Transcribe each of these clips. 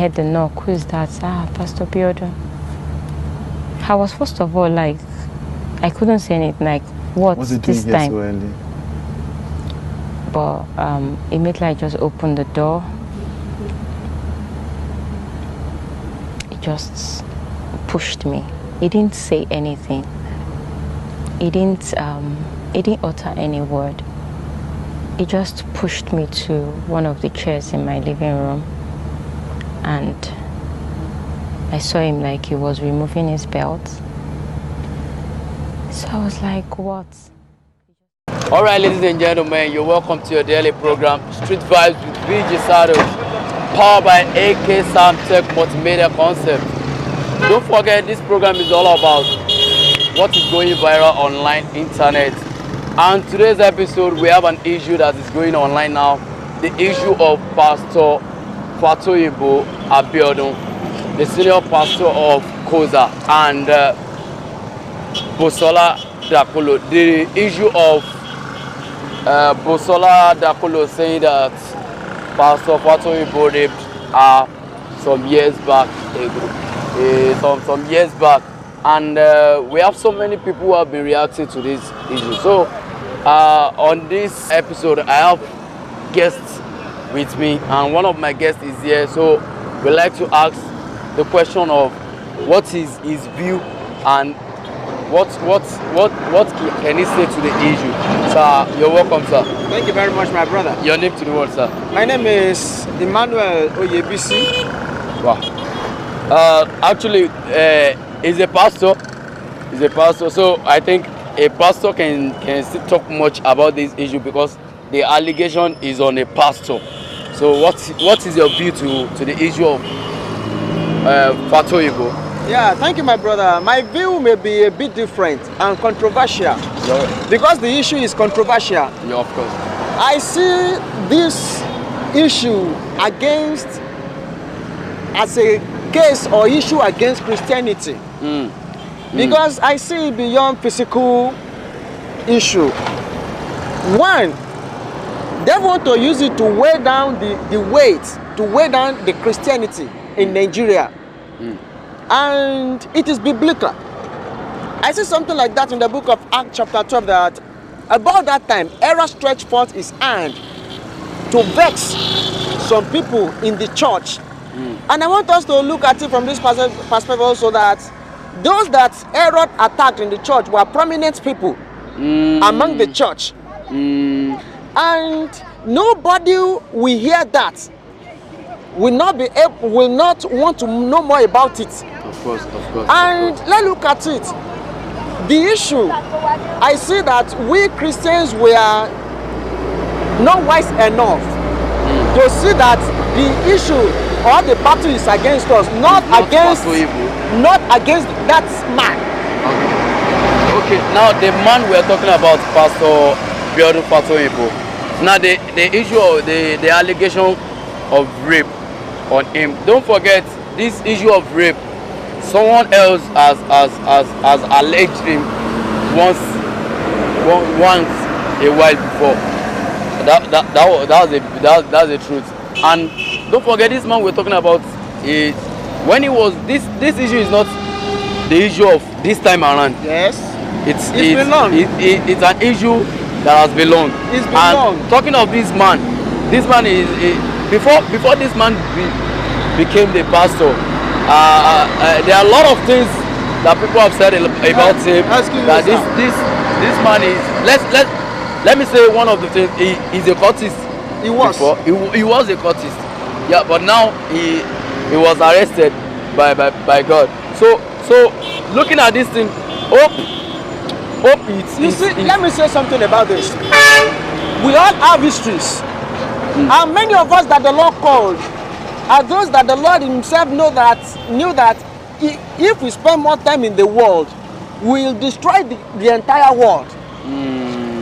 heard the knock. Who is that? Pastor Biodo. I was first of all like, I couldn't say anything. Like, what's this time? So early? But immediately I just opened the door. He just pushed me. He didn't say anything. He didn't utter any word. He just pushed me to one of the chairs in my living room, and I saw him like he was removing his belt. So I was like, what? All right, ladies and gentlemen, you're welcome to your daily program, Street Vibes with VJ Sado, powered by AK Samtech Multimedia Concept. Don't forget, this program is all about what is going viral online, internet. And today's episode, we have an issue that is going online now. The issue of Pastor Fatoyinbo Abiodun, the senior pastor of COZA and Busola Dakolo. The issue of Busola Dakolo saying that Pastor Fatoyinbo raped her some years back and we have so many people who have been reacting to this issue. So on this episode, I have guests with me, and one of my guests is here. So we like to ask the question of what is his view and what can he say to the issue. Sir, you're welcome, sir. Thank you very much, my brother. Your name to the world, sir. My name is Emmanuel Oyebisi. Wow. Actually, he's a pastor. He's a pastor. So I think a pastor can still talk much about this issue because the allegation is on a pastor. So what is your view to the issue of Fatoyinbo? Yeah, thank you, my brother. My view may be a bit different and controversial because the issue is controversial. Yeah, of course. I see this issue as a case or issue against Christianity. Because I see it beyond physical issue. One, they want to use it to weigh down the weight, to weigh down the Christianity in Nigeria. And it is biblical. I see something like that in the book of Acts chapter 12, that about that time, Herod stretched forth his hand to vex some people in the church. And I want us to look at it from this perspective also, that those that Herod attacked in the church were prominent people among the church. And nobody will hear that will not want to know more about it. Of course. And let's look at it. The issue, I see that we Christians were not wise enough to see that the issue or the battle is against us, not against that man. Okay. Now the man we're talking about, Pastor Biodo Fatoyinbo. Now the issue of the allegation of rape on him. Don't forget this issue of rape. Someone else has alleged him once a while before. That's the truth. And don't forget, this man we're talking about is when he was this issue is not the issue of this time around. Yes. It's an issue that has been long. It's been long. Talking of this man is before this man became the pastor. There are a lot of things that people have said about him. That this man is let me say one of the things, he's a cultist. He was. He was a cultist. Yeah, but now he was arrested by God. So looking at this thing, hope let me say something about this. We all have histories. And many of us that the Lord called are those that the Lord himself knew that if we spend more time in the world, we'll destroy the entire world.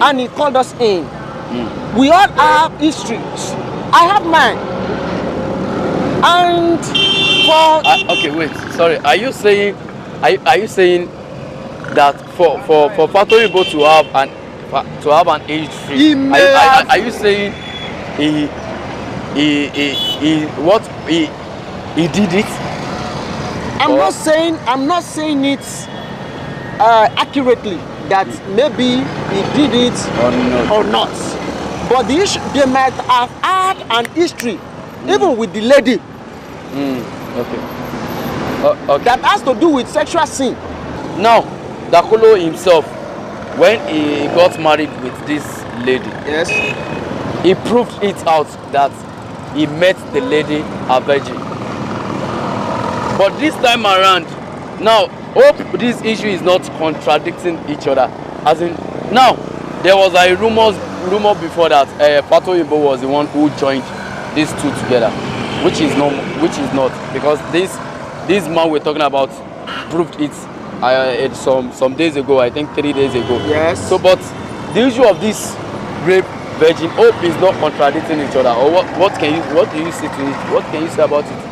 And he called us in. We all have histories. I have mine. And for okay, wait, sorry. Are you saying that for Fatoyinbo to have an age free? Are you saying he he did it? I'm not saying it accurately that maybe he did it or not. But the issue, they might have had an history, even with the lady. Okay. That has to do with sexual sin. Now, Dakolo himself, when he got married with this lady, Yes. he proved it out that he met the lady a virgin. But this time around, now, hope this issue is not contradicting each other. As in, now, there was a rumor before that Pato Ibo was the one who joined these two together, which is not, because this man we're talking about proved it some days ago, I think 3 days ago. Yes. So, but the issue of this rape virgin hope is not contradicting each other. Or what do you say to it? What can you say about it?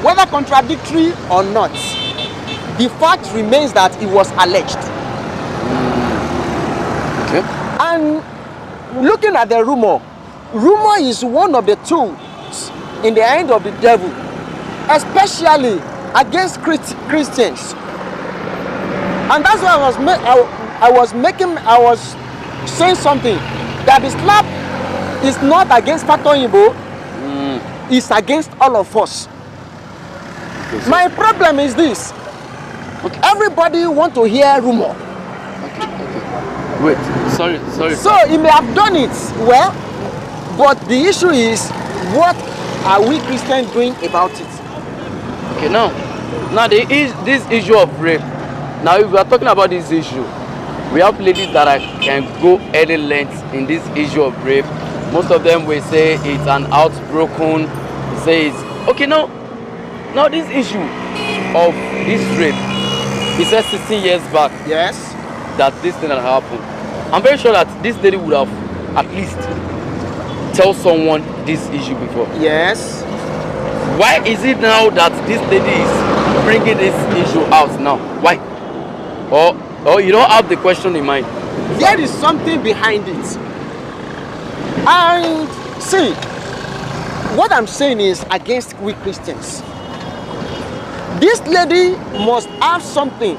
Whether contradictory or not, the fact remains that it was alleged. Okay. And looking at the rumor is one of the tools in the hand of the devil, especially against Christians. And that's why I was saying something, that the slap is not against Pato Ibo, it's against all of us. Okay, so my problem is this. Okay. Everybody want to hear rumor. Okay. Wait, sorry. So he may have done it well, but the issue is, what are we Christians doing about it? Okay, now this issue of rape. Now, if we are talking about this issue, we have ladies that can go any length in this issue of rape. Most of them will say it's an outspoken. Say it's okay. Now this issue of this rape, it says 16 years back. Yes. That this thing had happened. I'm very sure that this lady would have at least tell someone this issue before. Yes. Why is it now that this lady is bringing this issue out now? Why? Or you don't have the question in mind? There is something behind it. And see, what I'm saying is against we Christians. This lady must have something.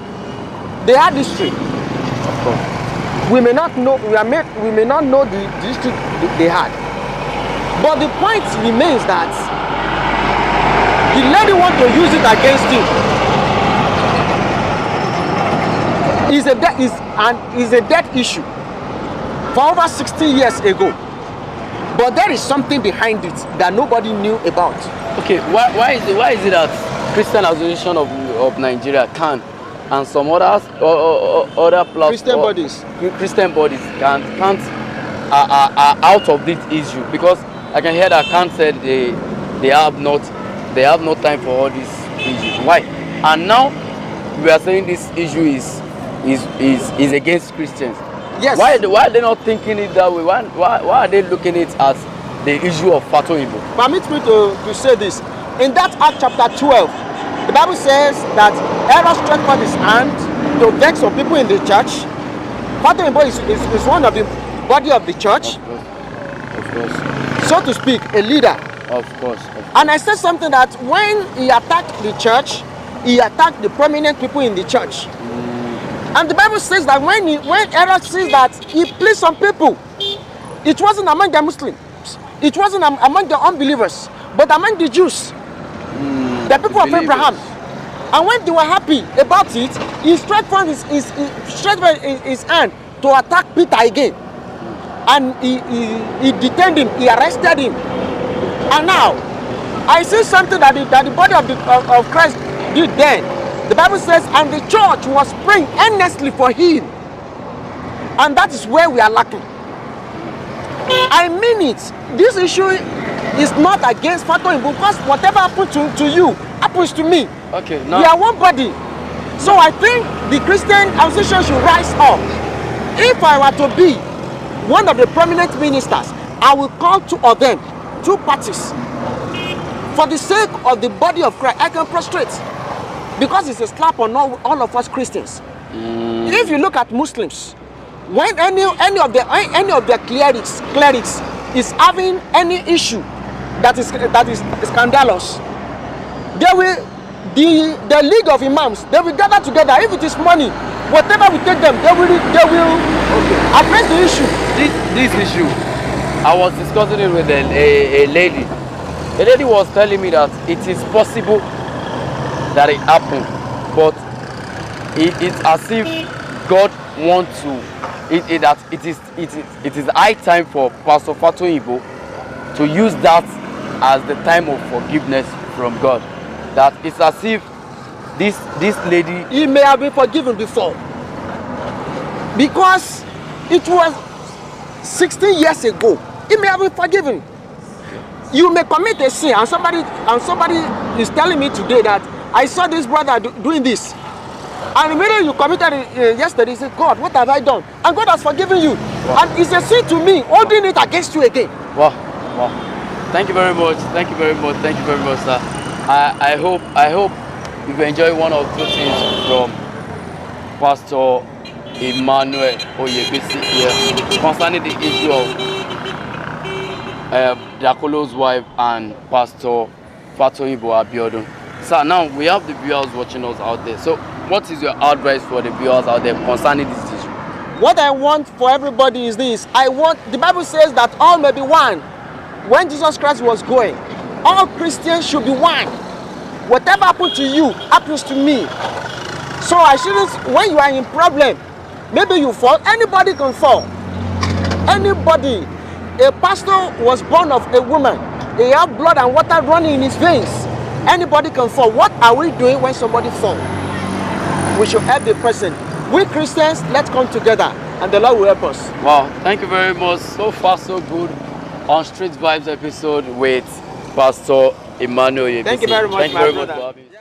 They had history. Of course. We may not know. We may not know the history they had. But the point remains that the lady wants to use it against him. Is a dead issue for over 60 years ago. But there is something behind it that nobody knew about. Okay, why is it that Christian Association of Nigeria can, and some other Christian bodies can't are out of this issue? Because I can hear that Kant said they have no time for all these issues. Why? And now we are saying this issue is against Christians. Yes. Why are they not thinking it that way? Why are they looking at it as the issue of Pato Ibo? Permit me to say this. In that Act chapter 12, the Bible says that Aaron stretched forth his hand to vex some people in the church. Pato Ibo is one of the body of the church. Of course. So to speak, a leader. Of course. And I said something that when he attacked the church, he attacked the prominent people in the church. And the Bible says that when Aaron says that he pleased some people, it wasn't among the Muslims, it wasn't among the unbelievers, but among the Jews, the people of Abraham. And when they were happy about it, he stretched forth his hand to attack Peter again. And he detained him, he arrested him. And now, I see something that the body of Christ did then. The Bible says, and the church was praying earnestly for him. And that is where we are lacking. I mean it. This issue is not against Pato Ibo, because whatever happened to you happens to me. Okay, now we are one body. So I think the Christian Association should rise up. If I were to be one of the prominent ministers, I will call two of them, two parties. For the sake of the body of Christ, I can prostrate. Because it's a slap on all of us Christians. If you look at Muslims, when any of their clerics is having any issue that is scandalous, the league of imams, they will gather together. If it is money, whatever we take them, they will address the issue. This issue, I was discussing it with a lady. A lady was telling me that it is possible that it happened, but it's as if God wants to. It is high time for Pastor Fatoyibo to use that as the time of forgiveness from God. That it's as if this lady, he may have been forgiven before, because it was 16 years ago. He may have been forgiven. You may commit a sin, and somebody is telling me today that I saw this brother doing this, and immediately you committed it yesterday. You say, God, what have I done? And God has forgiven you. Wow. And it's a sin to me holding it against you again. Wow. Thank you very much. Thank you very much. Thank you very much, sir. I hope you've enjoyed one or two things from Pastor Emmanuel Oyebisi here concerning the issue of Dakolo's wife and Pastor Fatoyibo Abiodun. Sir, now we have the viewers watching us out there. So what is your advice for the viewers out there concerning this issue? What I want for everybody is this. The Bible says that all may be one. When Jesus Christ was going, all Christians should be one. Whatever happened to you happens to me. So I shouldn't, when you are in problem, maybe you fall, anybody can fall. Anybody. A pastor was born of a woman. He had blood and water running in his veins. Anybody can fall. What are we doing when somebody falls? We should help the person. We Christians, let's come together and the Lord will help us. Wow, thank you very much. So far, so good on Street Vibes episode with Pastor Emmanuel. Thank you very much, Thank you very much for having me.